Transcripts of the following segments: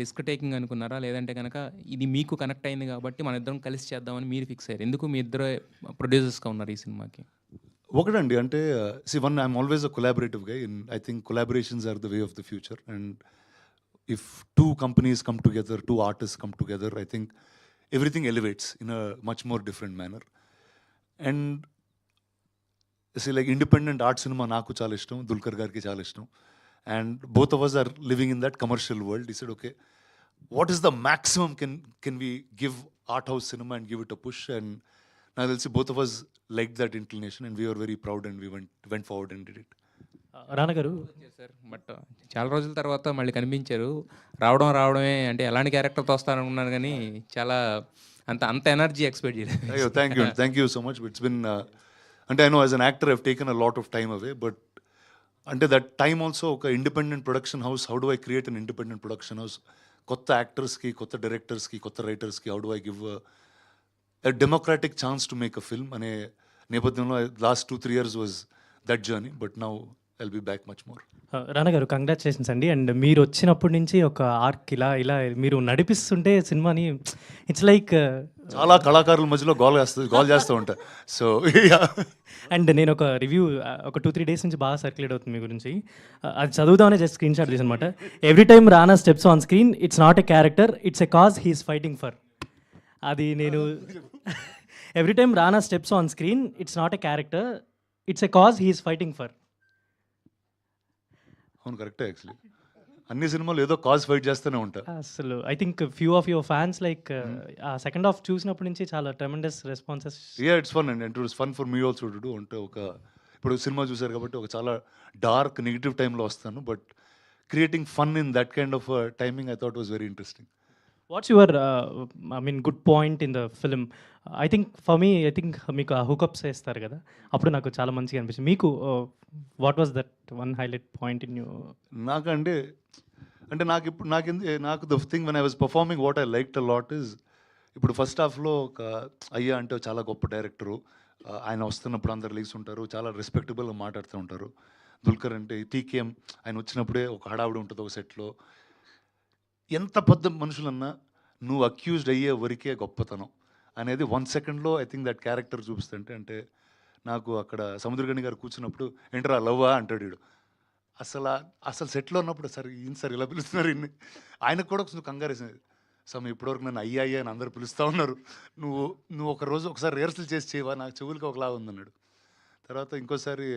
Risk taking అనుకున్నారా? లేదంటే గనక ఇది మీకు కనెక్ట్ అయింది గాబట్టి మనిద్దరం కలిసి చేద్దామని మీరు ఫిక్స్ అయ్యారు. ఎందుకు మీ ఇద్దరే ప్రొడ్యూసర్స్‌గా ఉన్నారు ఈ సినిమాకి? ఒకటండి అంటే one I'm always a collaborative guy in I think collaborations are the way of the future and if two companies come together, two artist come together, I think everything elevates in a much more different manner. And like independent art cinema నాకు చాలా ఇష్టం, దుల్కర్ గారికి చాలా ఇష్టం. And both of us are living in that commercial world. He said okay, what is the maximum can we give art house cinema and give it a push. And నాకు తెలిసి both of us like that inclination and we are very proud and we went forward and did it. Rana garu చేశారు. But చాలా రోజుల తర్వాత మళ్ళీ కనిపించారు. రావడమే అంటే ఎలాంటి క్యారెక్టర్‌తో వస్తారనుకున్నాను గానీ, చాలా అంత ఎనర్జీ ఎక్స్‌పెక్ట్ చేయలేదు. అయ్యో thank you so much. It's been అంటే I know as an actor I've taken a lot of time away, but అంటే దట్ టైమ్ ఆల్సో ఒక independent production house, how do I create an independent production house, కొత్త యాక్టర్స్కి, కొత్త డైరెక్టర్స్కి, కొత్త రైటర్స్కి how do I give a democratic chance to make a film అనే నేపథ్యంలో last 2-3 years was that journey, but now I'll be back much more. రానా గారు congratulations అండి. అండ్ మీరు వచ్చినప్పటి నుంచి ఒక ఆర్క్ ఇలా మీరు నడిపిస్తుంటే సినిమాని ఇట్స్ లైక్ చాలా కళాకారుల మధ్యలో గోల్ చేస్తూ ఉంటా. సో అండ్ నేను ఒక రివ్యూ ఒక 2-3 డేస్ నుంచి బాగా సర్క్యులేట్ అవుతుంది మీ గురించి. అది చదువుదామనే జస్ట్ స్క్రీన్ షాట్ తీసి అనమాట. Every time Rana steps on screen it's not a character, it's a cause he's fighting for. అది నేను every time Rana steps on screen it's not a character, it's a cause he's fighting for. అవును, కరెక్టే. Actually అన్ని సినిమాలు ఏదో cause fight చేస్తూనే ఉంటా. అసలు I think few of your fans like ఆ సెకండ్ హాఫ్ చూసినప్పటి నుంచి చాలా tremendous responses. It's fun and it was fun for me also to do. అంటే ఇప్పుడు సినిమా చూసారు కాబట్టి ఒక చాలా డార్క్ నెగిటివ్ టైంలో వస్తాను, but creating fun in that kind of timing I thought was very interesting. What's your good point in the film? I think for me మీకు ఆ హుకప్స్ వేస్తారు కదా, అప్పుడు నాకు చాలా మంచిగా అనిపించింది. మీకు what was that one highlight point in you? నాకంటే అంటే నాకు the thing when I was performing what I like a lot is, ఇప్పుడు ఫస్ట్ హాఫ్లో ఒక అయ్యా అంటే చాలా గొప్ప డైరెక్టరు, ఆయన వస్తున్నప్పుడు అందరు లేచి ఉంటారు, చాలా రెస్పెక్టబుల్గా మాట్లాడుతూ ఉంటారు. దుల్కర్ అంటే టీకేఎం, ఆయన వచ్చినప్పుడే ఒక హడావుడి ఉంటుంది ఒక సెట్లో. ఎంత పెద్ద మనుషులన్నా నువ్వు అక్యూజ్డ్ అయ్యే వరకే గొప్పతనం అనేది 1 సెకండ్లో ఐ థింక్ దట్ క్యారెక్టర్ చూపిస్తుంటే. అంటే నాకు అక్కడ సముద్రగని గారు కూర్చున్నప్పుడు ఏంటరా లవ్వా అంటాడు వీడు. అసలు సెట్లో ఉన్నప్పుడు సార్ ఈయన సార్ ఇలా పిలుస్తున్నారు ఇన్ని, ఆయనకు కూడా కొంచెం కంగారేసింది. సమ్ ఇప్పటివరకు నన్ను అయ్యా అని అందరు పిలుస్తూ ఉన్నారు, నువ్వు ఒకసారి రిహర్సల్ చేసి చేయవా, నాకు చెవులకి ఒకలాగా ఉందన్నాడు. తర్వాత ఇంకోసారి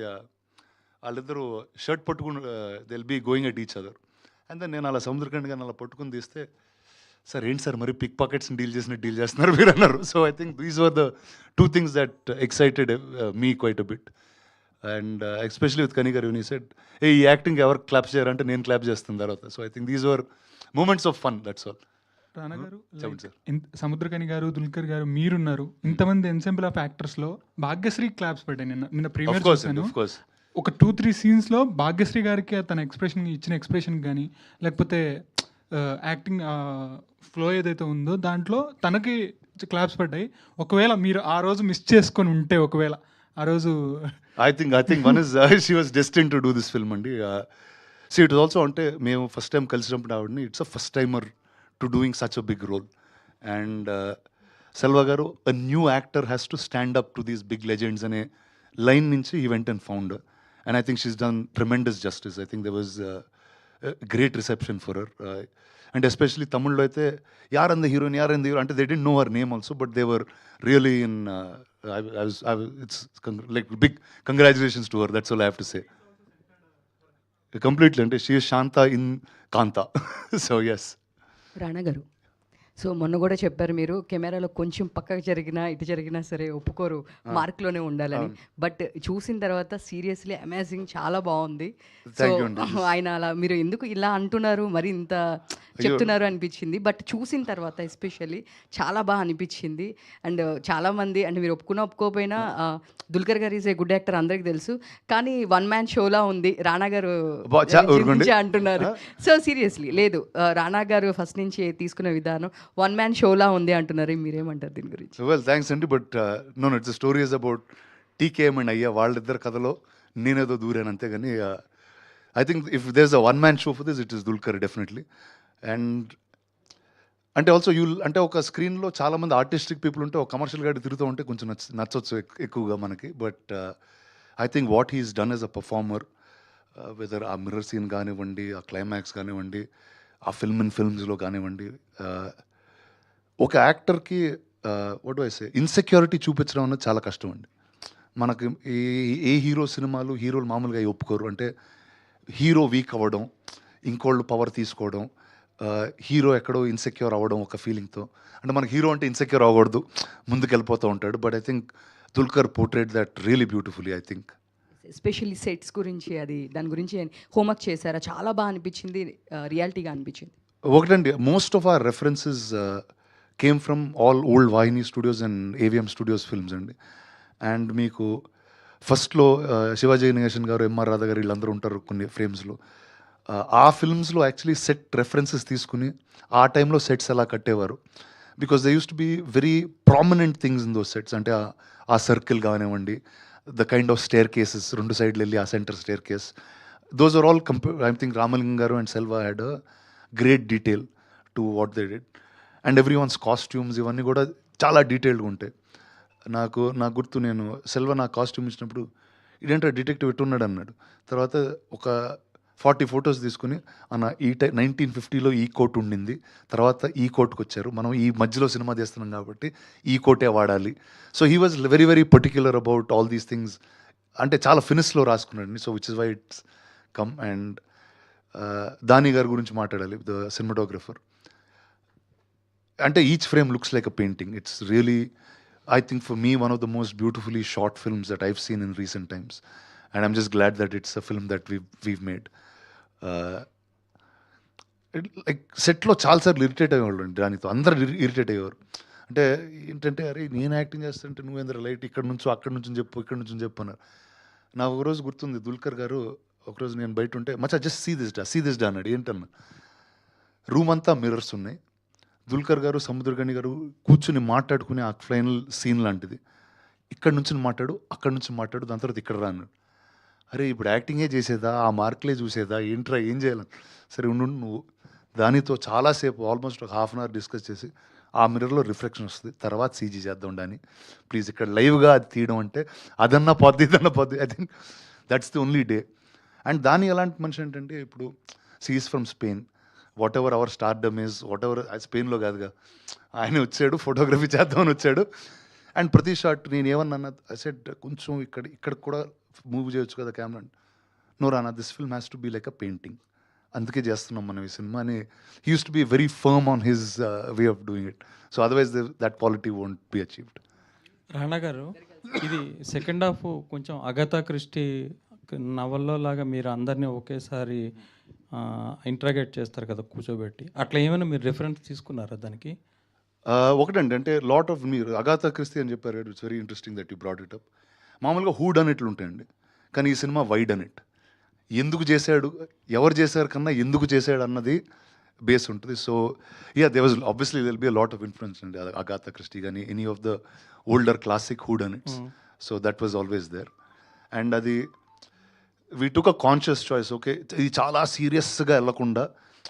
వాళ్ళిద్దరూ షర్ట్ పట్టుకుని they will be going at each other. And then నేను అలా సముద్రఖండ్ గారిని అలా పట్టుకుని తీస్తే, సార్ ఏంటి సార్ మరి పిక్ పాకెట్స్ని డీల్ చేస్తున్నారు మీరు అన్నారు. So I think these were the 2 things that excited me quite a bit. And especially with కనీ గారు, ఈ సెడ్ ఈ యాక్టింగ్ ఎవరు క్లాప్స్ చేయారంటే నేను క్లాప్ చేస్తున్న తర్వాత. So I think these were moments of fun, that's all. Rana garu, చెప్పండి సార్. సముద్రకని గారు, దుల్కర్ గారు, మీరున్నారు, ఇంతమంది ఎన్సెంబుల్ ఆఫ్ యాక్టర్స్లో భాగ్యశ్రీ క్లాప్స్ పడ్డాయి. నిన్న ప్రీమియర్ చూసాను. ఒక 2-3 సీన్స్లో భాగ్యశ్రీ గారికి తన ఇచ్చిన ఎక్స్ప్రెషన్ కానీ, లేకపోతే యాక్టింగ్ ఫ్లో ఏదైతే ఉందో దాంట్లో తనకి క్లాప్స్ పడ్డాయి. ఒకవేళ మీరు ఆ రోజు మిస్ చేసుకొని ఉంటే, ఒకవేళ ఆ రోజు I think one is she was destined to do this film అండి. సో ఇట్ ఆల్సో అంటే మేము ఫస్ట్ టైం కలిసినప్పుడు ఆవిడని, it's a first timer to doing such a big role. And Selva garu, a new actor has to stand up to these big legends అనే line నుంచి he went and found. And I think she's done tremendous justice. I think there was a great reception for her. And especially Tamil aithe, yaar and the heroine, ante they didn't know her name also, but they were really in, it's like big congratulations to her. That's all I have to say. Completely. She is Shanta in Kanta. So yes. రానా గారు, so మొన్న కూడా చెప్పారు మీరు కెమెరాలో కొంచెం పక్కకు జరిగినా ఇటు జరిగినా సరే ఒప్పుకోరు, మార్క్లోనే ఉండాలని. బట్ చూసిన తర్వాత సీరియస్లీ అమేజింగ్, చాలా బాగుంది. సో ఆయన అలా మీరు ఎందుకు ఇలా అంటున్నారు, మరి ఇంత చెప్తున్నారు అనిపించింది. బట్ చూసిన తర్వాత ఎస్పెషల్లీ చాలా బాగా అనిపించింది. అండ్ చాలామంది అంటే మీరు ఒప్పుకోకపోయినా దుల్కర్ గారు ఈజ్ ఏ గుడ్ యాక్టర్ అందరికి తెలుసు, కానీ వన్ మ్యాన్ షోలా ఉంది రానా గారు అంటున్నారు. సో సీరియస్లీ లేదు, రానా గారు ఫస్ట్ నుంచి తీసుకునే విధానం వన్ మ్యాన్ షోలా ఉంది అంటున్నారు. మీరేమంటారు దీని గురించి? వెల్ థ్యాంక్స్ అండి, but no it's story is about TKM and అయ్యా, వాళ్ళిద్దరు కథలో నేనేదో దూరాను అంతేగాని I think if there is a one man show for this, it is Dulquer definitely. And అంటే ఆల్సో అంటే ఒక స్క్రీన్లో చాలామంది ఆర్టిస్టిక్ పీపుల్ ఉంటే ఒక కమర్షియల్ గాడి తిరుగుతూ ఉంటే కొంచెం నచ్చొచ్చు ఎక్కువగా మనకి. But I think what he's done as a performer, whether ఆ మిర్రర్ సీన్ కానివ్వండి, ఆ క్లైమాక్స్ కానివ్వండి, ఆ ఫిల్మ్స్లో కానివ్వండి, ఒక యాక్టర్కి వాట్ ఐ సే ఇన్సెక్యూరిటీ చూపించడం అనేది చాలా కష్టం అండి. మనకి ఏ హీరో సినిమాలు హీరోలు మామూలుగా అవి ఒప్పుకోరు. అంటే హీరో వీక్ అవ్వడం, ఇంకోళ్ళు పవర్ తీసుకోవడం, హీరో ఎక్కడో ఇన్సెక్యూర్ అవ్వడం ఒక ఫీలింగ్తో. అంటే మనకి హీరో అంటే ఇన్సెక్యూర్ అవ్వకూడదు, ముందుకు వెళ్ళిపోతూ ఉంటాడు. But I think Dulquer portrayed that really beautifully I think. Especially sets గురించి దాని గురించి హోంవర్క్ చేశారా? చాలా బాగా అనిపించింది, రియాలిటీగా అనిపించింది. ఒకటండి, most of our references came from all old Vahini studios and AVM studios films అండి. అండ్ మీకు ఫస్ట్లో శివాజీ గణేశన్ గారు, ఎంఆర్ రాధా గారు వీళ్ళందరూ ఉంటారు కొన్ని ఫ్రేమ్స్లో. ఆ ఫిల్మ్స్లో యాక్చువల్లీ సెట్ రెఫరెన్సెస్ తీసుకుని ఆ టైంలో సెట్స్ ఎలా కట్టేవారు. Because they used to be very prominent things in those sets. అంటే ఆ సర్కిల్ కానివ్వండి, the kind of staircases, 2 సైడ్లు వెళ్ళి ఆ center staircase, those are all I think Ramalingam garu and Selva had a great detail to what they did. And every ones costumes ఇవన్నీ కూడా చాలా డీటెయిల్డ్గా ఉంటాయి. నాకు గుర్తు, నేను సెల్వా నాకు కాస్ట్యూమ్ ఇచ్చినప్పుడు ఇదేంటో డిటెక్టివ్ ఎట్టున్నాడు అన్నాడు. తర్వాత ఒక 40 ఫొటోస్ తీసుకుని అన్న ఈ 1950లో ఈ కోట్ ఉండింది, తర్వాత ఈ కోట్కి వచ్చారు, మనం ఈ మధ్యలో సినిమా చేస్తున్నాం కాబట్టి ఈ కోటే వాడాలి. So he was very very particular about all these things. అంటే చాలా ఫినిష్లో రాసుకున్నాడు. So which is why it's come. And దాని గారి గురించి మాట్లాడాలి, ద సినిమాటోగ్రఫర్. అంటే each frame looks like a painting. It's really, I think for me, one of the most beautifully shot films that I've seen in recent times. And I'm just glad that it's a film that we've made. Like సెట్లో చాలాసార్లు irritate అయ్యేవాళ్ళు అండి దానితో. అందరూ irritate అయ్యేవారు. అంటే ఏంటంటే, అరే నేను యాక్టింగ్ చేస్తుంటే నువ్వేంద్ర లైట్ ఇక్కడ నుంచో అక్కడ నుంచి చెప్పు, ఇక్కడ నుంచి చెప్పు అన్నారు. నాకు ఒకరోజు గుర్తుంది, దుల్కర్ గారు ఒకరోజు నేను బయట ఉంటే, మచ్చా జస్ట్ సీ దిస్ డా అన్నాడు. ఏంటన్నా, రూమ్ అంతా మిర్రర్స్ ఉన్నాయి, దుల్కర్ గారు సముద్రగని గారు కూర్చుని మాట్లాడుకునే ఆ ఫైనల్ సీన్ లాంటిది. ఇక్కడ నుంచి మాట్లాడు, అక్కడ నుంచి మాట్లాడు, దాని తర్వాత ఇక్కడ రా అన్నాడు. అరే ఇప్పుడు యాక్టింగే చేసేదా, ఆ మార్కులే చూసేదా, ఏంట్రా ఏం చేయాలని. సరే ఉండు, నువ్వు దానితో చాలాసేపు ఆల్మోస్ట్ ఒక ½ అవర్ డిస్కస్ చేసి, ఆ మిర్రర్లో రిఫ్లెక్షన్ వస్తుంది, తర్వాత సీజీ చేద్దాం డాని ప్లీజ్, ఇక్కడ లైవ్గా అది తీయడం అంటే అదన్నా పోద్ది ఇదన్నా పోద్ది. I think that's the only day. And దాని ఎలాంటి మనిషి ఏంటంటే, ఇప్పుడు she's from Spain, whatever our stardom is, whatever, స్పెయిన్లో కాదుగా, ఆయన వచ్చాడు ఫోటోగ్రఫీ చేద్దామని వచ్చాడు. అండ్ ప్రతి షాట్ నేను ఏమన్నా సెట్ కొంచెం ఇక్కడ కూడా మూవ్ చేయొచ్చు కదా camera. No Rana, this film has to be like a painting, అందుకే చేస్తున్నాం మనం ఈ సినిమా అని. He used to be very firm on his way of doing it. So otherwise that quality won't be achieved. Rana garu, ఇది second half కొంచెం అగతా Christie నవల్లో లాగా మీరు అందరినీ ఒకేసారి ఇంట్రాగేట్ చేస్తారు కదా కూర్చోబెట్టి, అట్లా ఏమైనా మీరు రిఫరెన్స్ తీసుకున్నారా దానికి? ఒకటండి, అంటే లాట్ ఆఫ్ మీరు అగాథా క్రిస్టీ అని చెప్పారు, it's very interesting that you brought it up. మామూలుగా హూడ్ అనేట్లు ఉంటాయండి, కానీ ఈ సినిమా వైడ్ అనేట్. ఎందుకు చేశాడు, ఎవరు చేశారు కన్నా ఎందుకు చేశాడు అన్నది బేస్ ఉంటుంది. So yeah, they was obviously will be a lot of influence అండి అగాథా క్రిస్టీ కానీ any of the older classic whodunits. So that was always there. And అది we took a conscious choice. Okay, ఇది చాలా సీరియస్గా వెళ్ళకుండా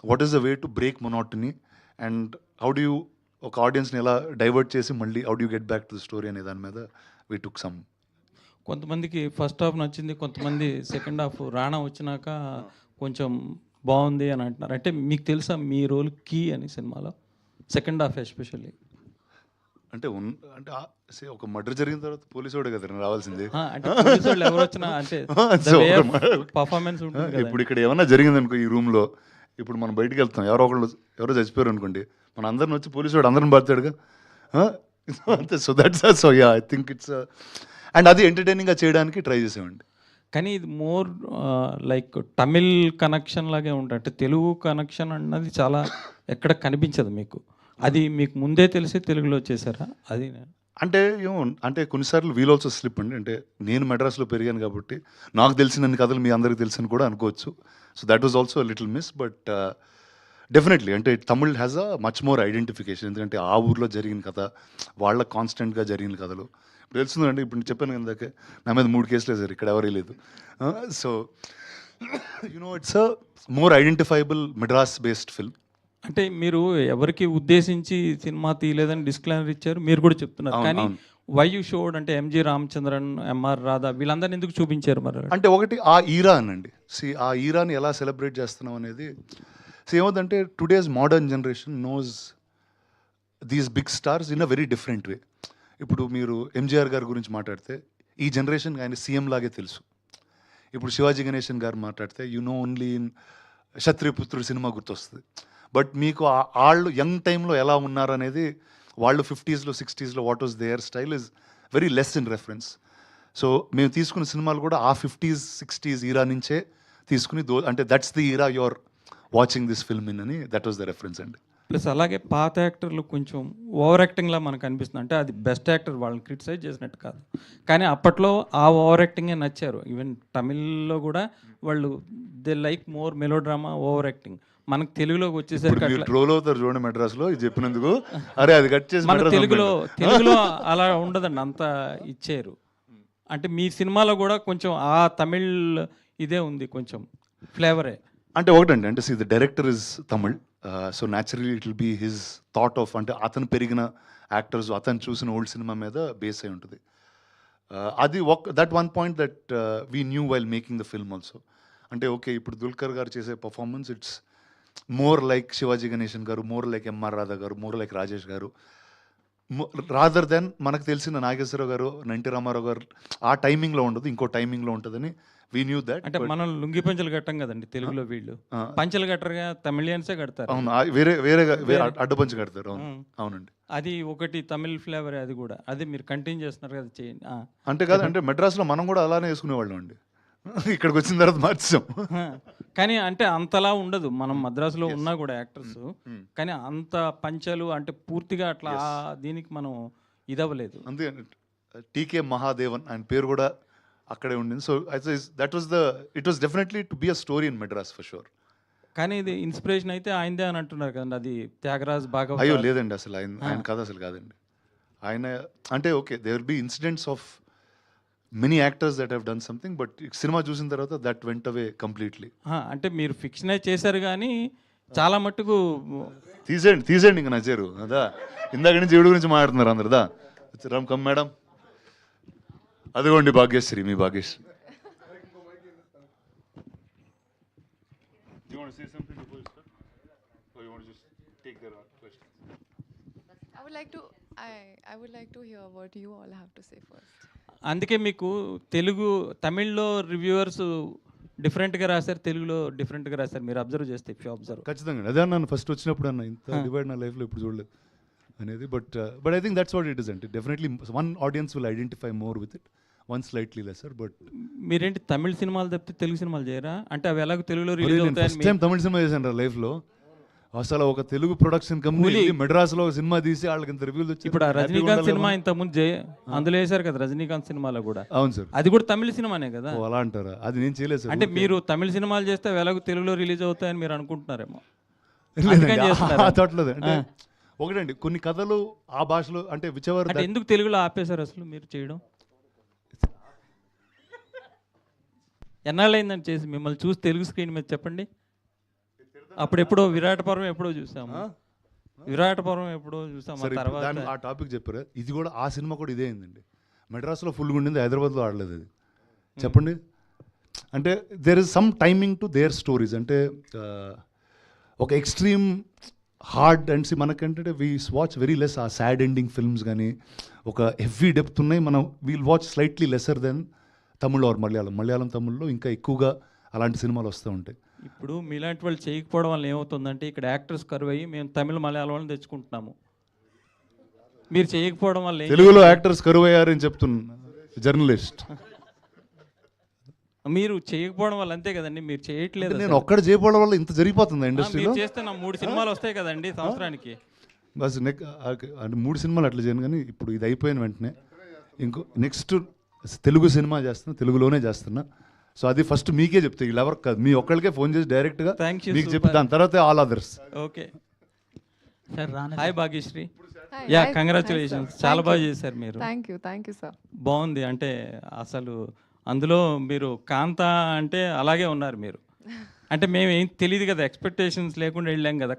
what is the way to break monotony and how do you ఒక ఆడియన్స్ని ఎలా divert చేసి మళ్ళీ how do get back to the story అనే దాని మీద వీ టుక్ సమ్. కొంతమందికి ఫస్ట్ హాఫ్ నచ్చింది, కొంతమంది సెకండ్ హాఫ్ రాణా వచ్చినాక కొంచెం బాగుంది అని అంటున్నారు. అంటే మీకు తెలుసా మీ రోల్ కీ అని సినిమాలో సెకండ్ హాఫ్ ఎస్పెషల్లీ? అంటే ఒక మర్డర్ జరిగిన తర్వాత పోలీసు కదా రావాల్సింది. అంటే పోలీసు వాళ్ళు ఎవరు వచ్చినా అంటే పర్ఫార్మెన్స్ ఉంటుంది కదా. ఇప్పుడు ఇక్కడ ఏమన్నా జరిగింది అనుకో ఈ రూమ్లో, ఇప్పుడు మనం బయటికి వెళ్తాం, ఎవరో చచ్చిపోయారు అనుకోండి, మన అందరిని వచ్చి పోలీసు వాడు అందరిని పడతాడుగా అంతే. So that's so yeah, I think it's and అది ఎంటర్టైనింగ్గా చేయడానికి ట్రై చేసామండి. కానీ ఇది మోర్ లైక్ తమిళ్ కనెక్షన్ లాగే ఉంటుంది. అంటే తెలుగు కనెక్షన్ అన్నది చాలా ఎక్కడ కనిపించదు మీకు. అది మీకు ముందే తెలిసి తెలుగులో చేశారా? అది అంటే ఏమో, అంటే కొన్నిసార్లు వీల్ ఆల్సో స్లిప్ అండి. అంటే నేను మెడ్రాస్లో పెరిగాను కాబట్టి నాకు తెలిసినన్ని కథలు మీ అందరికి తెలుసని కూడా అనుకోవచ్చు. So that was also little miss. But definitely అంటే Tamil has a much more identification. ఎందుకంటే ఆ ఊర్లో జరిగిన కథ, వాళ్ళ కాన్స్టెంట్గా జరిగిన కథలు ఇప్పుడు తెలుస్తుందండి. ఇప్పుడు నేను చెప్పాను కదాకే, నా మీద 3 కేసులు వేసారు, ఇక్కడ ఎవరే లేదు. So you know it's a more identifiable Madras based film. అంటే మీరు ఎవరికి ఉద్దేశించి సినిమా తీయలేదని డిస్క్లైమర్ ఇచ్చారు, మీరు కూడా చెప్తున్నారు. అవును, కానీ అవును. వై యూ షోడ్ అంటే ఎంజి రామచంద్రన్, ఎంఆర్ రాధా వీళ్ళందరిని ఎందుకు చూపించారు మరి? అంటే ఒకటి ఆ ఈరా అనండి. ఆ ఈరాని ఎలా సెలబ్రేట్ చేస్తున్నాం అనేది ఏమవుతుందంటే today's modern generation knows these big stars in a very different way. ఇప్పుడు మీరు ఎంజీఆర్ గారి గురించి మాట్లాడితే ఈ జనరేషన్ ఆయన సీఎం లాగే తెలుసు. ఇప్పుడు శివాజీ గణేశన్ గారు మాట్లాడితే ఓన్లీ ఇన్ క్షత్రియపుత్రుడు సినిమా గుర్తొస్తుంది. బట్ మీకు వాళ్ళు యంగ్ టైంలో ఎలా ఉన్నారు అనేది, వాళ్ళు 50s, 60s what was their style is very less in reference. So మేము తీసుకున్న సినిమాలు కూడా ఆ 50s, 60s ఈరా నుంచే తీసుకుని అంటే that's the era your watching this film in అని, దట్ వాస్ ద రెఫరెన్స్ అండి. ప్లస్ అలాగే పాత యాక్టర్లు కొంచెం ఓవర్ యాక్టింగ్లా మనకు అనిపిస్తుంది. అంటే అది బెస్ట్ యాక్టర్, వాళ్ళని క్రిటిసైజ్ చేసినట్టు కాదు, కానీ అప్పట్లో ఆ ఓవర్ యాక్టింగే నచ్చారు. ఈవెన్ తమిళ్లో కూడా వాళ్ళు they like more melodrama, over acting. మనకు తెలుగులోకి వచ్చేసరికి మీరు అట్లా ట్రోల్ అవుతారు చూడండి మెడ్రాస్లో ఇది చెప్పినందుకు. అరే అది కట్ చేసి మన మెడ్రాస్ తెలుగులో అలా ఉండదండి, అంత ఇచ్చారు. అంటే మీ సినిమాలో కూడా కొంచెం ఆ తమిళ్ ఇదే ఉంది, కొంచెం ఫ్లేవరే. అంటే ఒకటండి, అంటే the director is Tamil, so naturally it will be his thought of, అంటే అతను పెరిగిన యాక్టర్స్, అతను చూసిన ఓల్డ్ సినిమా మీద బేస్ అయి ఉంటుంది. అది that one point that we knew while making the film also. అంటే ఓకే, ఇప్పుడు దుల్కర్ గారు చేసే performance it's more like Shivaji Ganesan గారు, మోర్ లైక్ ఎంఆర్ రాధా గారు, మోర్ లైక్ రాజేష్ గారు, రాదర్ దెన్ మనకు తెలిసిన నాగేశ్వరరావు గారు, ఎన్టీ రామారావు గారు ఆ టైమింగ్లో ఉండదు, ఇంకో టైమింగ్లో ఉంటుందని వీ న్యూ దట్. అంటే మనం లుంగి పంచలు కట్టం కదండి తెలుగులో, వీళ్ళు పంచలు కట్టరుగా, తమిళియన్సే కడతారు. అవును, వేరే అడ్డపంచి కడతారు. అవును, అవునండి. అది ఒకటి తమిళ్ ఫ్లేవర్, అది కూడా అదే మీరు కంటిన్యూ చేస్తున్నారు కదా, చేయండి. అంటే కాదు, అంటే మెడ్రాస్లో మనం కూడా అలానే వేసుకునేవాళ్ళం అండి, ఇక్కడికి వచ్చిన తర్వాత మార్చాం. కానీ అంటే అంతలా ఉండదు, మనం మద్రాసులో ఉన్నా కూడా యాక్టర్స్, కానీ అంత పంచలు అంటే పూర్తిగా అట్లా దీనికి మనం ఇదవ్వలేదు. అంతే, టీకే మహాదేవన్ ఆయన పేరు కూడా అక్కడే ఉండింది. So it was definitely to be a story in Madras for sure. కానీ ఇది ఇన్స్పిరేషన్ అయితే ఆయనదే అని అంటున్నారు కదండి, అది త్యాగరాజ్ బాగా. అయ్యో లేదండి, అసలు ఆయన కథ అసలు కాదండి. ఆయన అంటే okay, they will be incidents of many actors that have done something, but cinema చూసిన తర్వాత దట్ వెంట్ అవే కంప్లీట్లీ. అంటే మీరు ఫిక్షనే చేశారు కానీ చాలా మట్టుకు తీసేయండి ఇంకా నచ్చారు అదా. ఇందాక నుంచి జీవుడు గురించి మాట్లాడుతున్నారు అందరుదా. రామ్ కమ్ మేడం, అదిగోండి భాగ్యశ్రీ, మీ Bhagyashree. I would like to hear what you all have to say first. అందుకే మీకు తమిళ్లో రివ్యూవర్స్ డిఫరెంట్గా రాశారు, తెలుగులో డిఫరెంట్గా రాశారు, మీరు అబ్జర్వ్ చేస్తే. ఖచ్చితంగా అదే అన్నాను ఫస్ట్ వచ్చినప్పుడు, అన్న ఇంత డివైడ్ నా లైఫ్లో ఇప్పుడు చూడలేదు అనేది. But I think that's what it is అంటే definitely one audience will identify more with it, one slightly lesser. But మీరేంటి తమిళ సినిమాలు తప్పితే తెలుగు సినిమాలు చేయరా? అంటే అవి ఎలాగో తెలుగులో రిలీజ్ అవుతాయి. ఫస్ట్ టైం తమిళ సినిమా చేశాను లైఫ్లో. అసలు ఒక తెలుగు ప్రొడక్షన్ కంపెనీ మెడ్రాస్లో సినిమా తీసి వాళ్ళకి ఇంత రివ్యూలు వచ్చి. ఇప్పుడు రజనీకాంత్ సినిమా ఇంత ముందు అందులో వేశారు కదా, రజనీకాంత్ సినిమాలో కూడా. అవును సార్, అది కూడా తమిళ సినిమానే కదా. అలా అంటారా? అది నేను చేయలేదు సార్. అంటే మీరు తమిళ సినిమాలు చేస్తే ఎలాగో తెలుగులో రిలీజ్ అవుతాయని మీరు అనుకుంటున్నారేమో. అట్లేదు అంటే ఒకటండి, కొన్ని కథలు ఆ భాషలో అంటే విచవర్. అంటే ఎందుకు తెలుగులో ఆపేశారు అసలు మీరు చేయడం? ఎన్నాళ్ళైందని చేసి మిమ్మల్ని చూసి తెలుగు స్క్రీన్ మీద చెప్పండి. అప్పుడు ఎప్పుడో విరాట పర్వం ఎప్పుడో చూసాము, తర్వాత ఆ టాపిక్ చెప్పారు. ఇది కూడా ఆ సినిమా కూడా ఇదే అయిందండి. మెడ్రాస్లో ఫుల్గా ఉండింది, హైదరాబాద్లో ఆడలేదు అది. చెప్పండి, అంటే there is some timing to their stories. అంటే ఒక ఎక్స్ట్రీమ్ హార్డ్ అండ్ మనకంటే we watch very less a sad ending films, కానీ ఒక హెవీ డెప్త్ ఉన్నాయి. మనం we'll watch slightly lesser then Tamil or Malayalam తమిళ్లో ఇంకా ఎక్కువగా అలాంటి సినిమాలు వస్తూ ఉంటాయి. ఇప్పుడు మీలాంటి వాళ్ళు చేయకపోవడం వల్ల ఏమవుతుందంటే ఇక్కడ యాక్టర్స్ కరువు అయ్యి మేము తమిళ మలయాళం వాళ్ళని తెచ్చుకుంటున్నాము. మీరు చేయకపోవడం వల్ల తెలుగులో యాక్టర్స్ కరువు అయ్యారని చెప్తున్నా జర్నలిస్ట్. మీరు చేయకపోవడం వల్ల అంతే కదండి, మీరు చేయట్లేదు. నేను ఒక్కడ చేయకపోవడం వల్ల ఇంత జరిగిపోతుంది ఇండస్ట్రీలో. చేస్తే నా 3 సినిమాలు వస్తాయి కదండి సంవత్సరానికి. బస్ అంటే 3 సినిమాలు అట్లా చేయను, కానీ ఇప్పుడు ఇది అయిపోయిన వెంటనే నెక్స్ట్ తెలుగు సినిమా చేస్తున్నా, తెలుగులోనే చేస్తున్నా. సో అది ఫస్ట్ మీకే చెప్తే, వీళ్ళు ఎవరికి కాదు, మీ ఒక్కరికే ఫోన్ చేసి డైరెక్ట్గా మీకు చెప్పి దాని తర్వాత all others. Okay sir. Hi Bhagyashri. Yeah, congratulations, చాలా బాగా చేశారు మీరు. Thank you sir. బాగుంది. అంటే అసలు అందులో మీరు కాంత అంటే అలాగే ఉన్నారు మీరు. అంటే మేము ఏం తెలియదు కదా, ఎక్స్పెక్టేషన్స్ లేకుండా వెళ్ళాం కదా.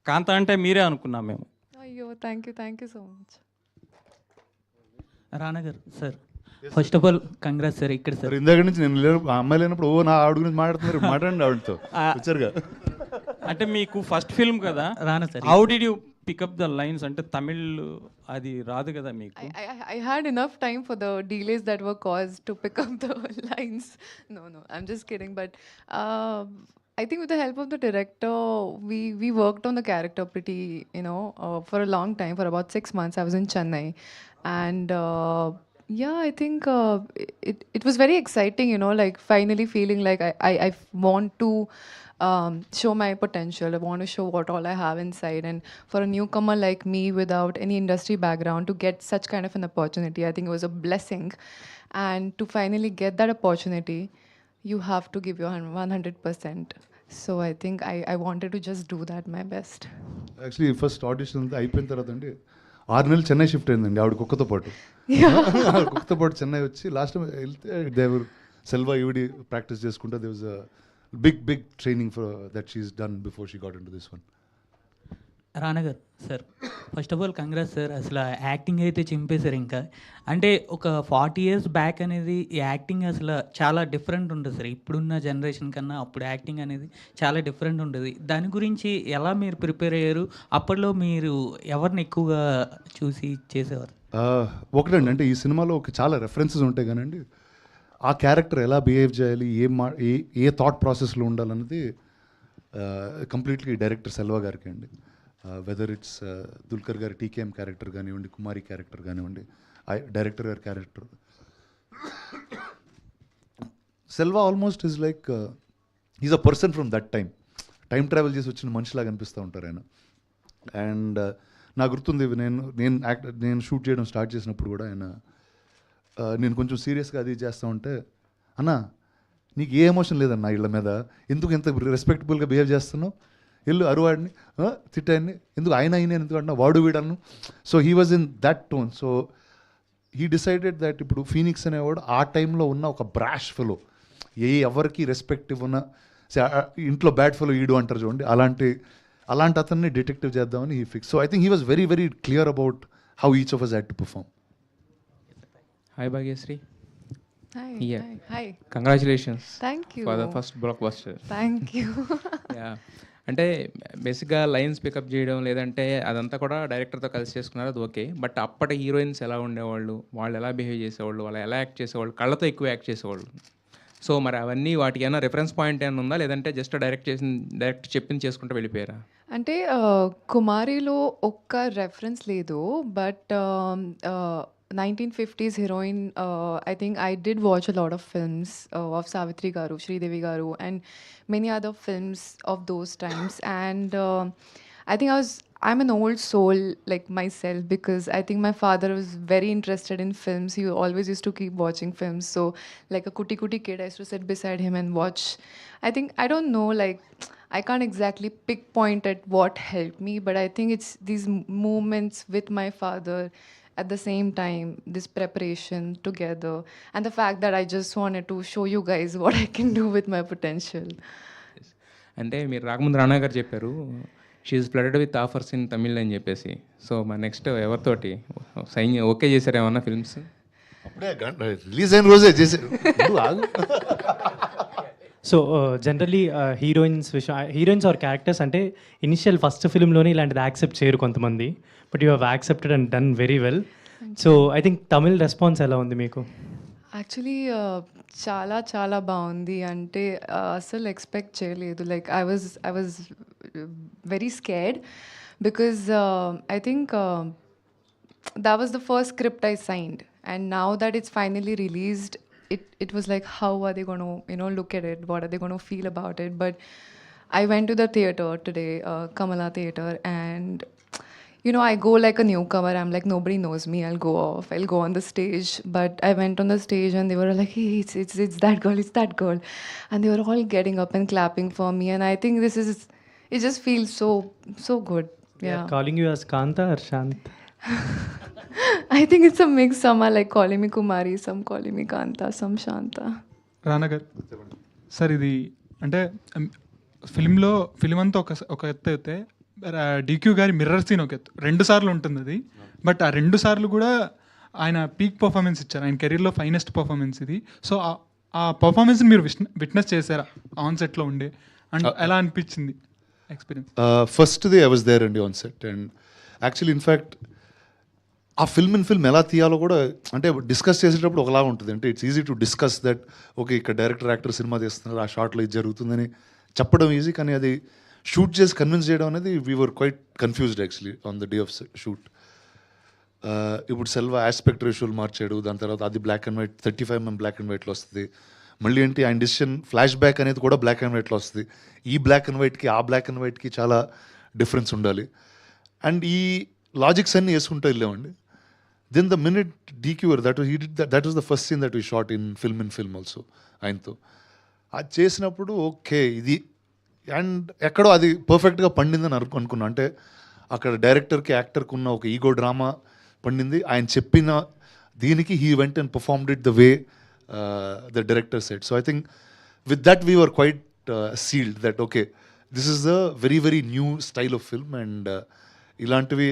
కాంత అంటే మీరే అనుకున్నాం మేము. Ayyo, thank you so much. Rana garu sir, first of all congrats sir. ఇక్కడ సార్ మరి ఇందాక నుంచి నేను ఆ అమ్మాయి లేనప్పుడు నా ఆవిడ గురించి మాట్లాడుతున్నారు, మాట్లాడండి ఆవిడతో వచ్చారుగా. అంటే మీకు ఫస్ట్ ఫిల్మ్ కదా, రానా sir. How did you pick up the lines? అంటే తమిళ్ అది రాదు కదా మీకు. I had enough time for the delays that were caused to pick up the lines. No, I'm just kidding. But I think with the help of the director, we worked on the character pretty, for a long time. For about 6 months, I was in Chennai, and yeah, I think it was very exciting. Like finally feeling like I want to show my potential. I want to show what all I have inside. And for a newcomer like me without any industry background to get such kind of an opportunity, I think it was a blessing. And to finally get that opportunity, you have to give your 100%. So I think I wanted to just do that my best. Actually first audition అంతా అయిపోయిన తర్వాత అండి 6 నెలలు Chennai shift అయిందండి ఆవిడ కుక్కతో పాటు. కుక్కతో పాటు చెన్నై వచ్చి లాస్ట్ టైం వెళ్తే దేవర్ సెల్వా ఈవిడి ప్రాక్టీస్ చేసుకుంటే they was big training for that she's done before she got in to this one. Rana garu sir, first of all congrats sir. అసలు యాక్టింగ్ అయితే చింపేశారు. ఇంకా అంటే ఒక 40 years బ్యాక్ అనేది ఈ యాక్టింగ్ అసలు చాలా డిఫరెంట్ ఉంటుంది సార్. ఇప్పుడున్న జనరేషన్ కన్నా అప్పుడు యాక్టింగ్ అనేది చాలా డిఫరెంట్ ఉంటుంది. దాని గురించి ఎలా మీరు ప్రిపేర్ అయ్యారు? అప్పట్లో మీరు ఎవరిని ఎక్కువగా చూసి చేసేవారు? ఒకటండి, అంటే ఈ సినిమాలో చాలా రెఫరెన్సెస్ ఉంటాయి కానండి, ఆ క్యారెక్టర్ ఎలా బిహేవ్ చేయాలి, ఏ థాట్ ప్రాసెస్లో ఉండాలన్నది కంప్లీట్లీ డైరెక్టర్ సెల్వా గారికి అండి. వెదర్ ఇట్స్ దుల్కర్ గారి టీకేఎం క్యారెక్టర్ కానివ్వండి, కుమారి క్యారెక్టర్ కానివ్వండి, డైరెక్టర్ గారి character. Selva almost is like is a person from that time travel చేసి వచ్చిన మనిషిలాగా అనిపిస్తూ ఉంటారు ఆయన. అండ్ నాకు గుర్తుంది, నేను షూట్ చేయడం స్టార్ట్ చేసినప్పుడు కూడా ఆయన నేను కొంచెం సీరియస్గా అది చేస్తూ ఉంటే, అన్న నీకు ఏ ఎమోషన్ లేదన్న ఇళ్ళ మీద, ఎందుకు ఎంత రెస్పెక్టబుల్గా బిహేవ్ చేస్తున్నావు, వెళ్ళు అరువాడిని తిట్టాడిని, ఎందుకు ఆయన ఎందుకు అంటున్నా, వాడు వీడను. So he was in that tone. So he decided that ఇప్పుడు ఫీనిక్స్ అనేవాడు ఆ టైంలో ఉన్న ఒక బ్రాష్ ఫెలో, ఎవరికి రెస్పెక్ట్ ఇవ్వన ఇంట్లో బ్యాడ్ ఫెలో ఈడు అంటారు చూడండి, అలాంటి అతన్ని డిటెక్టివ్ చేద్దామని he fix. So I think he was very clear about how each of us had to perform. Hi Bhagyasri. Hi. Yeah. Hi. Congratulations Thank you. for the first blockbuster. Thank you. Yeah. అంటే బేసిక్గా lines pickup చేయడం లేదంటే అదంతా కూడా డైరెక్టర్తో కలిసి చేసుకున్నారు, అది okay. But అప్పటి హీరోయిన్స్ ఎలా ఉండేవాళ్ళు, వాళ్ళు ఎలా బిహేవ్ చేసేవాళ్ళు, వాళ్ళు ఎలా యాక్ట్ చేసేవాళ్ళు, కళ్ళతో ఎక్కువ యాక్ట్ చేసేవాళ్ళు. సో మరి అవన్నీ వాటికి ఏమైనా రెఫరెన్స్ పాయింట్ ఏమైనా ఉందా, లేదంటే జస్ట్ డైరెక్ట్ చెప్పింది చేసుకుంటూ వెళ్ళిపోయారా? అంటే కుమారిలో ఒక్క రెఫరెన్స్ లేదు, but 1950s heroine, I think I did watch a lot of films of Savitri Garu, Sridevi Garu, and many other films of those times. And I think I'm an old soul like myself, because I think my father was very interested in films. He always used to keep watching films. So like a kuti kid, I used to sit beside him and watch. I think, I don't know, like I can't exactly pinpoint at what helped me, but I think it's these moments with my father at the same time, this preparation together, and the fact that I just wanted to show you guys what I can do with my potential. అంటే మీరు రాకముందు రానా గారు చెప్పారు she's flooded with offers in Tamil అని చెప్పేసి. So మరి next ఎవరితోటి sign okay చేశారు ఏమన్నా ఫిల్మ్స్? అప్పుడే రిలీజ్ అయిన రోజే చేశారు. So generally heroines or characters అంటే ఇనిషియల్ ఫస్ట్ ఫిల్మ్లోనే ఇలాంటిది యాక్సెప్ట్ చేయరు కొంతమంది, but you have accepted and done very well. So I think Tamil response ఎలా ఉంది మీకు? యాక్చువల్లీ చాలా చాలా బాగుంది. అంటే అసలు ఎక్స్పెక్ట్ చేయలేదు. Like I was very scared, because I think that was the first script I signed, and now that it's finally released, it was like, how are they going to look at it, what are they going to feel about it? But I went to the theater today, Kamala Theatre, and I go like a newcomer. I'm like, nobody knows me, I'll go on the stage. But I went on the stage and they were like, hey, it's that girl, and they were all getting up and clapping for me, and I think it just feels so good. Yeah. Calling you as Kanta or Shant? I think it's a mix. Some are like calling me Kumari, some calling me Kanta, some Shanta. Rana garu sir, ఇది అంటే ఫిల్మ్లో film అంతా ఒక ఎత్తు అయితే DQ గారి mirror scene ఒక ఎత్తు 2 సార్లు ఉంటుంది అది. బట్ ఆ 2 సార్లు కూడా ఆయన పీక్ పర్ఫార్మెన్స్ ఇచ్చారు, ఆయన కెరీర్లో ఫైనెస్ట్ పర్ఫార్మెన్స్ ఇది. సో ఆ పర్ఫార్మెన్స్ని మీరు విట్నెస్ చేశారా ఆన్ సెట్లో ఉండే, అండ్ ఎలా అనిపించింది ఎక్స్పీరియన్స్? ఫస్ట్ది ఐ వాజ్ దేర్ అండి on set. And actually in fact ఆ ఫిల్మ్ ఎలా తీయాలో కూడా అంటే డిస్కస్ చేసేటప్పుడు ఒకలా ఉంటుంది. అంటే it's easy to discuss that okay ఇక్కడ డైరెక్టర్ యాక్టర్ సినిమా తీస్తున్నారు, ఆ షార్ట్లో ఇది జరుగుతుందని చెప్పడం ఈజీ, కానీ అది షూట్ చేసి కన్విన్స్ చేయడం అనేది we were quite confused actually on the day of shoot. ఇప్పుడు సెల్వ ఆస్పెక్ట్ రేషియోలు మార్చాడు, దాని తర్వాత అది black and white 35mm black and వైట్లో వస్తుంది. మళ్ళీ ఏంటి ఆయన డిసిషన్ ఫ్లాష్ బ్యాక్ అనేది కూడా బ్లాక్ అండ్ వైట్లో వస్తుంది. ఈ బ్లాక్ అండ్ వైట్కి ఆ బ్లాక్ అండ్ వైట్కి చాలా డిఫరెన్స్ ఉండాలి. అండ్ ఈ లాజిక్స్ అన్నీ వేసుకుంటూ వెళ్ళామండి. దెన్ ద మినిట్ డీక్యూర్ that was the first scene that we shot in film also ఆయనతో. అది చేసినప్పుడు ఓకే ఇది అండ్ ఎక్కడో అది పర్ఫెక్ట్గా పండిందని అనుకున్నా. అంటే అక్కడ డైరెక్టర్కి యాక్టర్కి ఉన్న ఒక ఈగో డ్రామా పండింది. ఆయన చెప్పిన దీనికి he went and performed it the way the director said. So I think with that we were quite sealed that okay this is the very new style of film and ఇలాంటివి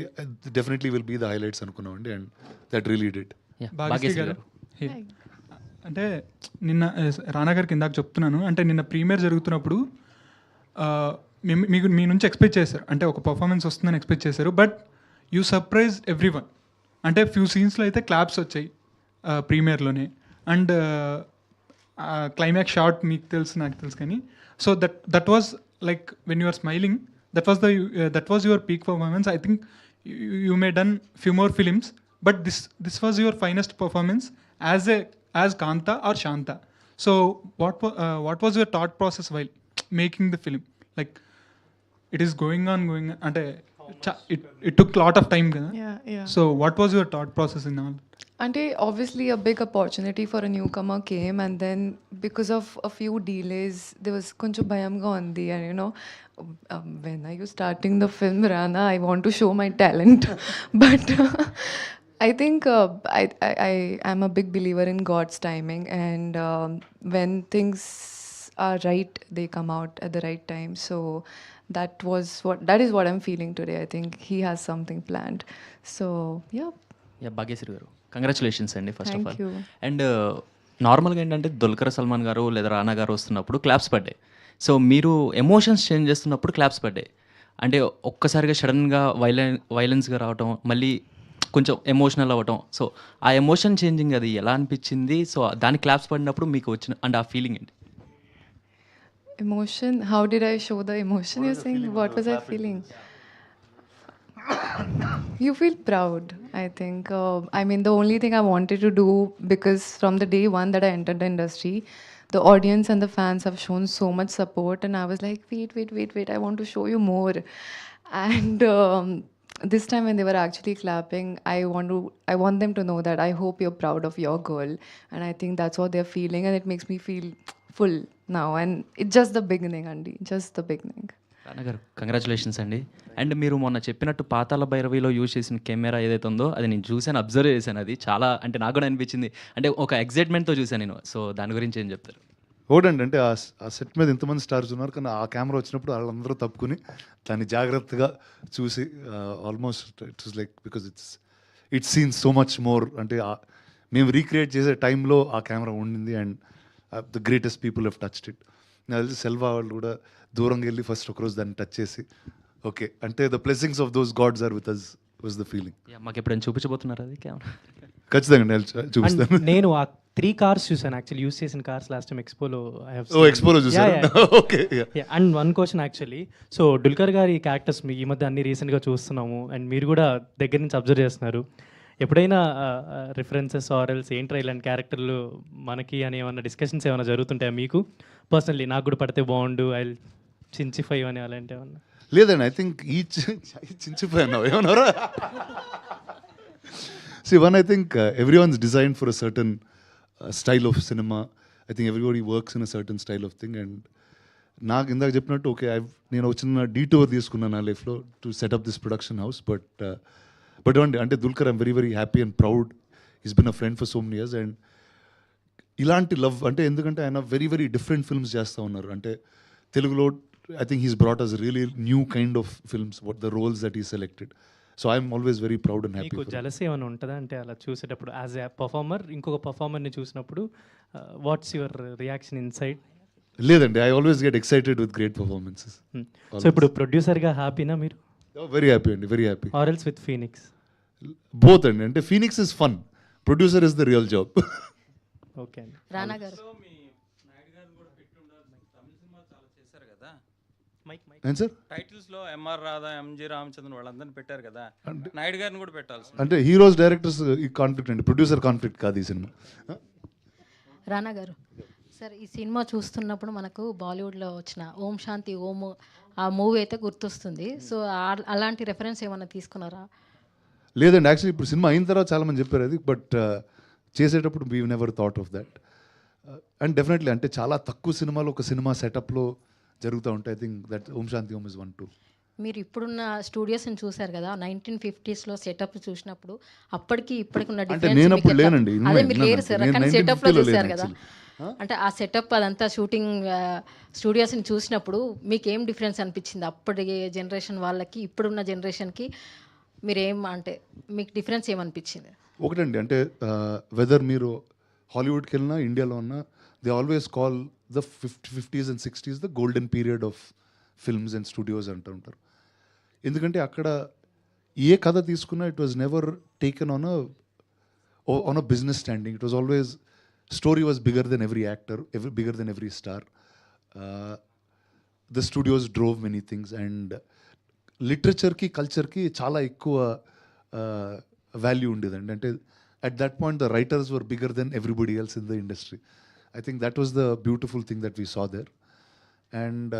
definitely will be the highlights అనుకున్నామండి. And that really did. Bhagyashree garu, అంటే నిన్న రానా గారికి ఇందాక చెప్తున్నాను, అంటే నిన్న premier జరుగుతున్నప్పుడు మీకు మీ నుంచి ఎక్స్పెక్ట్ చేశారు, అంటే ఒక పర్ఫార్మెన్స్ వస్తుందని ఎక్స్పెక్ట్ చేశారు. But you surprise every one. అంటే ఫ్యూ సీన్స్లో అయితే క్లాప్స్ వచ్చాయి ప్రీమియర్లోనే. అండ్ క్లైమాక్స్ షాట్ మీకు తెలుసు నాకు తెలుసు, కానీ so that was like when you are smiling, that was your peak performance. I think you may done few more films, but this was your finest performance as Kantha or Shantha. So what was your thought process while making the film? Like it is going on అంటే it took lot of time కదా. Yeah. So what was your thought process in all? Ante obviously a big opportunity for a newcomer came, and then because of a few delays there was koncham bhayamga undi. And you know, when are you starting the film, Rana? I want to show my talent. But I think I am a big believer in God's timing, and when things are right, they come out at the right time. So that is what I'm feeling today. I think he has something planned. So yeah. Bhagyashri garu, congratulations అండి first of all. Thank you. And నార్మల్గా ఏంటంటే దుల్కర్ సల్మాన్ గారు లేదా రానా గారు వస్తున్నప్పుడు claps పడ్డాయి. So మీరు emotions change చేస్తున్నప్పుడు క్లాప్స్ పడ్డాయి. అంటే ఒక్కసారిగా సడన్గా వైలెన్స్గా రావటం, మళ్ళీ కొంచెం ఎమోషనల్ అవ్వటం. సో ఆ ఎమోషన్ చేంజింగ్ అది ఎలా అనిపించింది? సో దాని క్లాప్స్ పడినప్పుడు మీకు వచ్చిన అండ్ ఆ ఫీలింగ్ ఏంటి? Emotion, how did I show the emotion? You're saying what was I feeling? You feel proud, I think. I mean, the only thing I wanted to do, because from the day one that I entered the industry, the audience and the fans have shown so much support, and I was like, wait, I want to show you more. And this time when they were actually clapping, I want them to know that I hope you're proud of your girl, and I think that's what they're feeling, and it makes me feel full now, and it's just the beginning, Andy, just the beginning. రానా గారు, congratulations అండి. And మీరు మొన్న చెప్పినట్టు పాతాళ భైరవిలో use చేసిన camera ఏదైతే ఉందో అది నేను చూశాను, అబ్జర్వ్ చేశాను. అది చాలా అంటే నాకు కూడా అనిపించింది, అంటే ఒక ఎగ్జైట్మెంట్తో చూశాను నేను. సో దాని గురించి ఏం చెప్తారు? ఒకటండి, అంటే ఆ సెట్ మీద ఇంతమంది స్టార్స్ ఉన్నారు, కానీ ఆ కెమెరా వచ్చినప్పుడు వాళ్ళందరూ తప్పుకుని దాన్ని జాగ్రత్తగా చూసి almost it was like because it's seen so much more. అంటే మేము రీక్రియేట్ చేసే టైంలో ఆ కెమెరా ఉండింది. And the greatest people have touched it. నాకు తెలిసి సెల్వా వాళ్ళు కూడా దూరంగా వెళ్ళి ఫస్ట్ ఒకరోజు దాన్ని టచ్ చేసి ఓకే అంటే the blessings of those gods are with us was the feeling. మాకు ఎప్పుడైనా చూపించబోతున్నారు అది కెమెరా? ఖచ్చితంగా చూపిస్తాను. నేను ఆ 3 కార్స్ చూసాను యాక్చువల్లీ, యూస్ చేసిన కార్స్ లాస్ట్ టైం ఎక్స్పోలో. ఎక్స్పోలో చూసాను. Okay. And one question actually, so Dulquer గారి క్యారెక్టర్స్ ఈ మధ్య అన్ని రీసెంట్గా చూస్తున్నాము, అండ్ మీరు కూడా దగ్గర నుంచి అబ్జర్వ్ చేస్తున్నారు. ఎప్పుడైనా రిఫరెన్సెస్ ఆర్ఎల్స్ ఏంట్రా ఇలాంటి క్యారెక్టర్లు మనకి అని ఏమన్నా డిస్కషన్స్ ఏమైనా జరుగుతుంటాయా మీకు పర్సనల్లీ? నాకు కూడా పడితే బాగుండు, ఐ చించిఫై అని అలాంటి ఏమన్నా? లేదండి, ఐ థింక్ ఈ చించిపోయాను ఏమన్నారా. See, one, I think everyone's designed for a certain style of cinema. I think everybody works in a certain style of thing. And నాకు ఇందాక చెప్పినట్టు ఓకే నేను వచ్చిన డీటోర్ తీసుకున్నాను నా లైఫ్లో to set up this production house. But అంటే Dulquer I'm very happy and proud. He's been a friend for so many years. And ఇలాంటి లవ్ అంటే ఎందుకంటే ఆయన వెరీ వెరీ డిఫరెంట్ ఫిల్మ్స్ చేస్తూ ఉన్నారు. అంటే తెలుగులో I think he's brought us really new kind of films what the roles that he selected. So I'm always very proud and happy. మీకు jealousy ఏమైనా ఉంటుందా అంటే అలా చూసేటప్పుడు యాజ్ ఎ పర్ఫార్మర్ ఇంకొక పర్ఫార్మర్ని చూసినప్పుడు వాట్స్ యువర్ రియాక్షన్ ఇన్సైడ్? లేదండి, I always get excited with great performances. So ఇప్పుడు ప్రొడ్యూసర్గా హ్యాపీనా మీరు? వెరీ హ్యాపీ అండి, very happy. Or else with Phoenix? Both అండి. అంటే Phoenix is fun, producer is the real job. Okay అండి. రానా గారు ఏంటి సార్? టైటిల్స్లో ఎంఆర్ రాధా, ఎంజి రామచంద్రన్ వాళ్ళందరినీ పెట్టారు కదా, నాయుడు గారిని కూడా పెట్టాల్సి. అంటే హీరోస్ డైరెక్టర్స్ ఈ కాన్ఫ్లిక్ట్ అండి, ప్రొడ్యూసర్ కాన్ఫ్లిక్ట్ కాదు ఈ సినిమా. రానా గారు సార్, ఈ సినిమా చూస్తున్నప్పుడు మనకు బాలీవుడ్లో వచ్చిన ఓం శాంతి ఓం ఆ మూవీ అయితే గుర్తొస్తుంది. సో అలాంటి రెఫరెన్స్ ఏమైనా తీసుకున్నారా? లేదండి, యాక్చువల్లీ ఇప్పుడు సినిమా అయిన తర్వాత చాలామంది చెప్పారు అది, బట్ చేసేటప్పుడు we never thought of that. And definitely అంటే చాలా తక్కువ సినిమాలు ఒక సినిమా సెటప్లో జరుగుతూ ఉంటాయి. I think that Om Shanti Om is 1, 2. మీరు ఇప్పుడున్న స్టూడియోస్ని చూసారు కదా, 1950s సెటప్ చూసినప్పుడు అప్పటికి ఇప్పటికి ఉన్న అంటే నేను అప్పుడు లేనండి, అదే మీరు లేరు సార్, కానీ సెటప్లో చూసారు కదా, అంటే ఆ సెటప్ అదంతా షూటింగ్ స్టూడియోస్ని చూసినప్పుడు మీకు ఏం డిఫరెన్స్ అనిపించింది? అప్పటి జనరేషన్ వాళ్ళకి ఇప్పుడున్న జనరేషన్కి మీరేం అంటే మీకు డిఫరెన్స్ ఏమనిపించింది? ఒకటండి, అంటే వెదర్ మీరు హాలీవుడ్కి వెళ్ళినా ఇండియాలో ఉన్నా they always call the 50s and 60s the golden period of films and studios అంటూ ఉంటారు. ఎందుకంటే అక్కడ ఏ కథ తీసుకున్నా it was never taken on a business standing. It was always story was bigger than every actor, bigger than every star. The studios drove many things and లిటరేచర్కి కల్చర్కి చాలా ఎక్కువ వాల్యూ ఉండేదండి. అంటే at that point the writers were bigger than everybody else in the industry. I think that was the beautiful thing that we saw there. And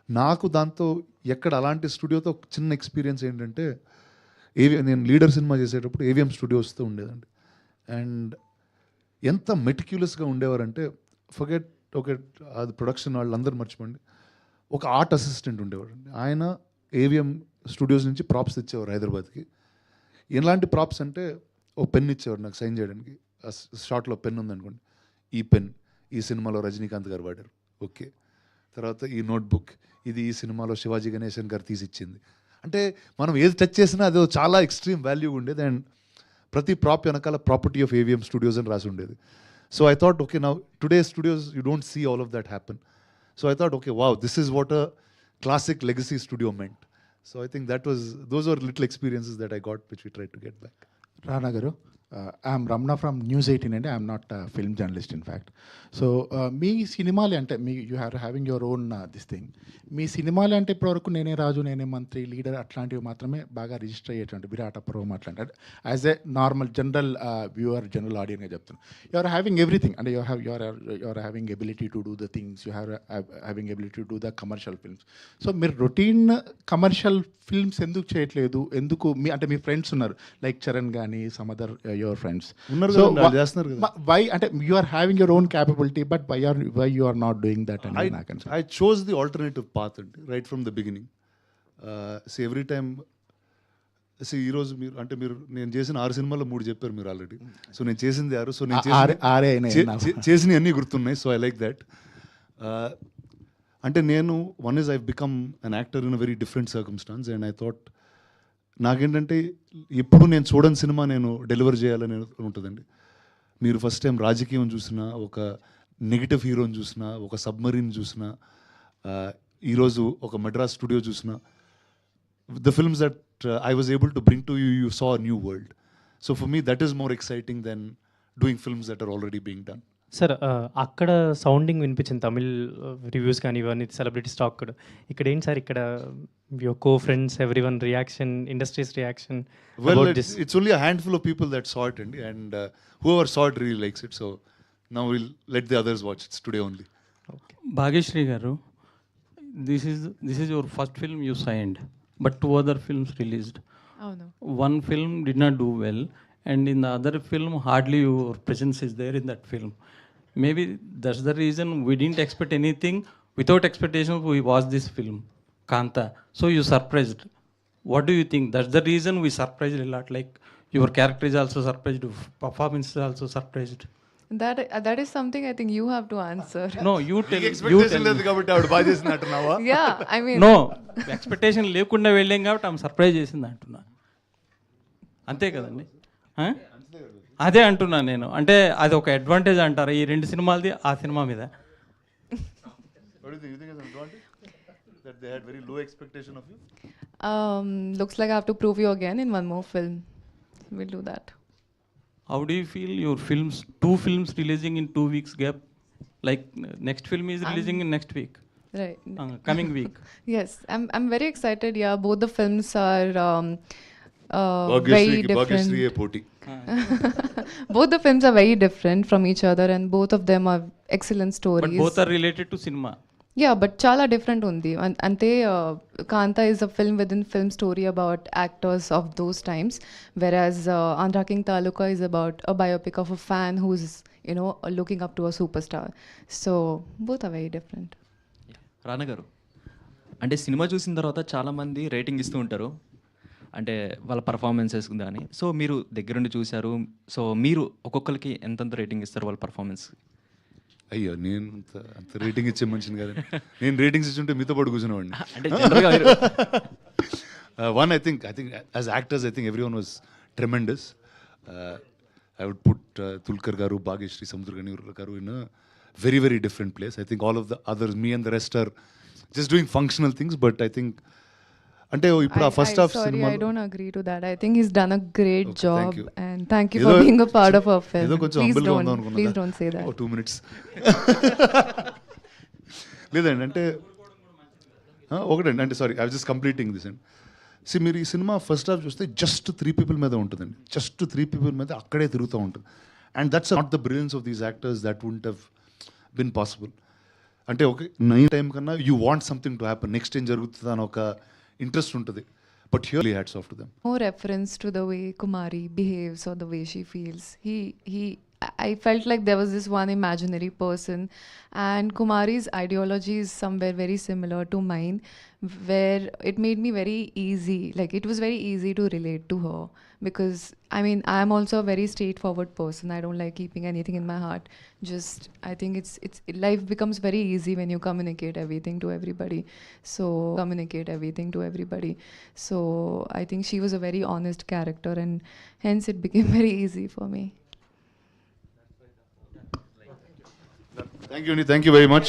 నాకు దాంతో ఎక్కడ అలాంటి స్టూడియోతో చిన్న ఎక్స్పీరియన్స్ ఏంటంటే నేను లీడర్ సినిమా చేసేటప్పుడు ఏవిఎం స్టూడియోస్తో ఉండేదండి. అండ్ ఎంత మెటిక్యులస్గా ఉండేవారంటే ఫర్గెట్ అది ప్రొడక్షన్ వాళ్ళందరూ మర్చిపోండి, ఒక ఆర్ట్ అసిస్టెంట్ ఉండేవాడు. ఆయన ఏవిఎం స్టూడియోస్ నుంచి ప్రాప్స్ తెచ్చేవారు హైదరాబాద్కి. ఎలాంటి ప్రాప్స్ అంటే ఒక పెన్ ఇచ్చేవారు నాకు సైన్ చేయడానికి. షార్ట్లో పెన్ ఉందనుకోండి, ఈ పెన్ ఈ సినిమాలో రజనీకాంత్ గారు వాడారు, ఓకే. తర్వాత ఈ నోట్బుక్ ఇది ఈ సినిమాలో శివాజీ గణేశన్ గారు తీసిచ్చింది. అంటే మనం ఏది టచ్ చేసినా అది చాలా ఎక్స్ట్రీమ్ వాల్యూ ఉండేది. అండ్ ప్రతి ప్రాప్ వెనకాల ప్రాపర్టీ ఆఫ్ ఏవిఎం స్టూడియోస్ అని రాసి ఉండేది. So I thought okay, now today studios you don't see all of that happen. So I thought okay, wow, this is what a classic legacy studio meant. So I think those were little experiences that I got which we tried to get back. Rana Garu, I'm Ramna from News 18 and I'm not a film journalist in fact. So మీ సినిమాలు అంటే you having your own this thing. మీ సినిమాలు అంటే ఇప్పటివరకు నేనే రాజు నేనే మంత్రి లీడర్ అట్లాంటివి మాత్రమే బాగా రిజిస్టర్ అయ్యేటువంటి విరాట పర్వం అట్లాంటి as a normal general viewer general ఆడియన్గా చెప్తున్నాను. యూ ఆర్ హ్యావింగ్ ఎవ్రీథింగ్ అంటే you are having ability to do the things, you having ability to do the commercial films. So మీరు రొటీన్ కమర్షియల్ ఫిల్మ్స్ ఎందుకు చేయట్లేదు? ఎందుకు అంటే మీ ఫ్రెండ్స్ ఉన్నారు లైక్ చరణ్ కానీ సమ్ అదర్ యువర్ ఫ్రెండ్స్ చేస్తున్నారు కదా, వై అంటే you are having your own capability but why you are not doing that? I chose the alternative path right from the beginning. See every time ఈరోజు మీరు అంటే నేను చేసిన 6 సినిమాల్లో 3 చెప్పారు మీరు ఆల్రెడీ. సో నేను చేసింది 6, సో నేను చేసిన అన్నీ గుర్తున్నాయి. So I like that. అంటే నేను I've become an actor in a very different circumstance and I thought నాకేంటంటే ఎప్పుడు నేను చూడని సినిమా నేను డెలివర్ చేయాలని ఉంటుందండి. మీరు ఫస్ట్ టైం రాజకీయం చూసినా, ఒక నెగిటివ్ హీరోని చూసినా, ఒక సబ్మరీన్ చూసినా, ఈరోజు ఒక మెడ్రాస్ స్టూడియో చూసినా, the films that I was able to bring to you, you saw a new world. So for me that is more exciting than doing films that are already being done. Sir అక్కడ sounding వినిపించింది Tamil reviews కానీ ఇవన్నీ celebrity stock కూడా. ఇక్కడ ఏంటి sir, ఇక్కడ your co friends every one reaction, industries reaction? Well, it's only a handful of people that saw it and whoever saw it really likes it. So now we'll let the others watch it today only. Bhagyashree garu, this is your first film you signed, but 2 other films released. Oh no. One film did not do well, and in the other film hardly your presence is there in that film. Maybe that's the reason we didn't expect anything. Without expectations we watched this film Kanta, so you surprised. What do you think? That's the reason we surprised a lot, like your character is also surprised, performance is also surprised. That is something I think you have to answer. No you tell expectation లేదు కాబట్టి ఆవిడ బాగా చేసింది అంటున్నావా? Yeah, I mean. No expectation లేకుండా వెళ్ళాం కాబట్టి ఆమె సర్ప్రైజ్ చేసింది అంటున్నా, అంతే కదండి. అదే అంటున్నా నేను, అంటే అది ఒక అడ్వాంటేజ్ అంటారా ఈ 2 సినిమాలది ఆ సినిమా మీద? What do you think? You think it's an advantage that they had very low expectation of you? Looks like I have to prove you again in one more film. We'll do that. How do you feel your films, 2 films releasing in 2 weeks gap? Like next film is releasing in next week. Right. Coming week. Yes, I'm very excited. Yeah, both the films are very Bhagyashree different. ఏ పోటీ. Both the films are very different from each other, and both of them are excellent But stories. both are related to cinema. Yeah, but chala different undi. Ante Kanta is a film within film story about actors of those times, whereas Andhra King Taluka is about a biopic of a fan who's, you know, looking up to a superstar. So both are very different. రానా గారు, అంటే cinema చూసిన తర్వాత చాలామంది rating ఇస్తూ ఉంటారు, అంటే వాళ్ళ performances కానీ. సో మీరు దగ్గరుండి చూశారు, సో మీరు ఒక్కొక్కరికి ఎంతెంత రేటింగ్ ఇస్తారు వాళ్ళ పర్ఫార్మెన్స్? అయ్యో, నేను అంత రేటింగ్ ఇచ్చే మనిషిని కాదు. నేను రేటింగ్స్ ఇచ్చుంటే మీతో పాటు కూర్చునేవాడిని. అంటే జనరల్గా One, I think as actors, I think everyone was tremendous. I would put Dulquer garu, Bhagyashree, Samudra garu in a very, very different place. I think all of the others, me and the rest are just doing functional things, but I think అంటే ఇప్పుడు ఆ first half Sorry, cinema I don't agree to that. I think he's done a great Okay, job, thank you. and thank you for being a part of our film. ఏదో కొంచెం Please humble గా ఉందాం don't, please అనుకున్నా. don't say that. 2 minutes. లేదండి, అంటే ఒకటండి, అంటే sorry, I was just completing this and మీరు ఈ సినిమా ఫస్ట్ హాఫ్ చూస్తే జస్ట్ 3 people మీద ఉంటుందండి. జస్ట్ 3 people మీద అక్కడే తిరుగుతూ ఉంటుంది. And that's not the brilliance of these actors, that won't have been possible. అంటే ఒక 9 టైం కన్నా you want something to happen, next ఏం జరుగుతుంది అని ఒక ఇంట్రెస్ట్ ఉంటుంది. But here, hats off to them. No reference to the way Kumari behaves or the way she feels. I felt like there was this one imaginary person, and Kumari's ideology is somewhere very similar to mine, where it made me very easy. Like, it was very easy to relate to her because, I mean, I am also a very straightforward person. I don't like keeping anything in my heart. Just, I think life becomes very easy when you communicate everything to everybody. So I think she was a very honest character, and hence it became very easy for me. Thank you very much.